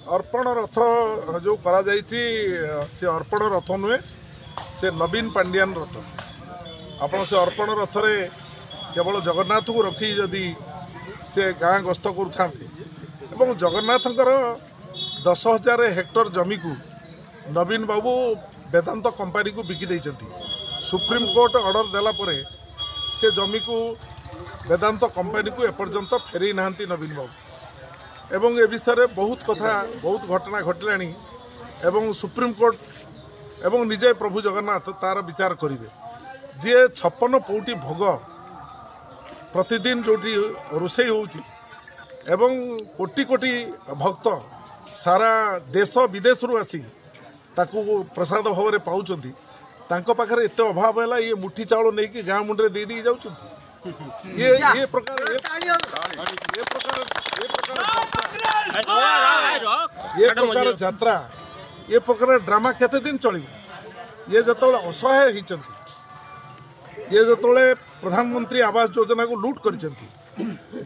अर्पण रथ जो करा जाइछि से अर्पण रथ नुहे से नवीन पांड्यान रथ आपण से अर्पण रथ रे केवल जगन्नाथ को रखी जदि से गाँ गस्त कर जगन्नाथंकर 10,000 हेक्टर जमी को नवीन बाबू वेदांत कंपनी को बिकी देइछंती। सुप्रीम कोर्ट ऑर्डर देला परे से जमी को वेदांत कंपनी को एपर्यंत फेरी नाहंती नवीन बाबू एवं ए विषय बहुत कथा बहुत घटना घटलानी एवं सुप्रीम कोर्ट एवं निजे प्रभु जगन्नाथ तार विचार करेंगे जी 56 पौटी भोग प्रतिदिन जोटी रोषे होउची एवं कोटी कोटी भक्त सारा देश विदेश रु आसी ताकू प्रसाद भाव में पाउचंती तांको पाखरे एते अभाव है ये मुठी चाउल नहीं कि गाँ मुंडे दे दी जाउचंती ये प्रकार यात्रा ये प्रकार ड्रामा केते दिन चलिबो ये जतोले असहाय हिचंती ये जतोले प्रधानमंत्री आवास योजना को लूट करिसंती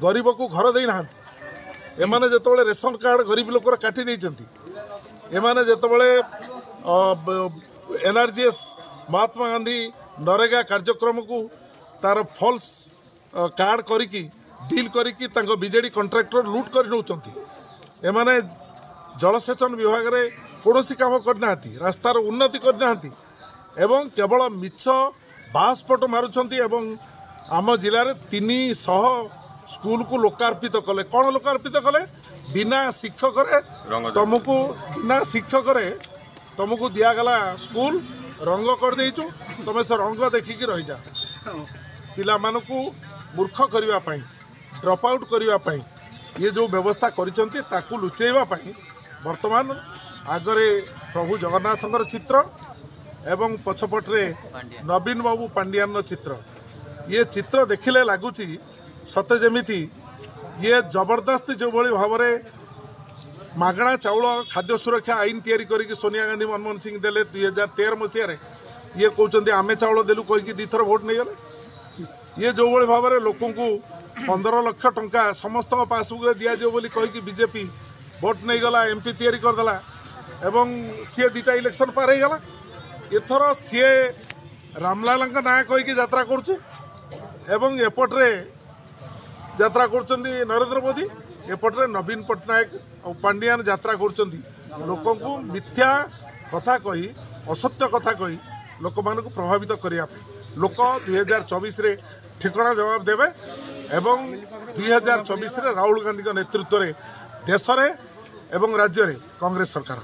गरीब को घर देई नाहंती एमाने जतोले रेशन कार्ड गरीब लोकर काटी देइचंती एमाने जतोले एनआरजीएस महात्मा गांधी नरेगा कार्यक्रम को तार फॉल्स कार्ड करिकी डील करिकी तांको बीजेडी कॉन्ट्रैक्टर लूट कर नौचंती एमाने जलसेचन विभाग रे कोनोसी काम करना रास्तार उन्नति करना एवं केवल मिछ बास्पट मारुचंती एवं आम जिले में 300 स्कूल को लोकार्पित कले कौन लोकार्पित कले बिना शिक्षक तुमको बिना शिक्षक तुमको दिगला स्कूल रंग कर देचु तुम से रंग देखिकी रही जा पिला मानकू मूर्ख करने ड्रॉप आउट करने ये जो व्यवस्था करिसंती ताकू लुचेवा वर्तमान आगरे प्रभु जगन्नाथंकर चित्र एवं पछपटे नवीन बाबू पांड्यान चित्र ये चित्र देखिले लगुच सते जमीती ये जबरदस्त जो भली भाव में मागणा चाउल खाद्य सुरक्षा आईन तैयारी करके सोनिया गांधी मनमोहन सिंह देले 2013 मसीह ये कहते आमे चाउल देलु कहीकि 2 थर भोट नहीं गले ये जो भली भाव में लोक 15 लाख टंका समस्त पासबुक दिजाव बोली कहीकि बीजेपी भोट नहीं गला एमपी तैयारी करदेला एवं सी 2टा इलेक्शन पार हो गला एथर सी रामलाल ना कहीकि यात्रा करुचे एवं एपट्रे यात्रा कर नरेंद्र मोदी एपट्रे नवीन पट्टनायक और पांड्यान यात्रा कर लोक मिथ्या कथा कही असत्य कथा कही लोक मान प्रभावित करने लोक 2024 रे ठिकना जवाब देवे एवं 2024 रे राहुल गांधी नेतृत्व में देश में एवं राज्य में कांग्रेस सरकार।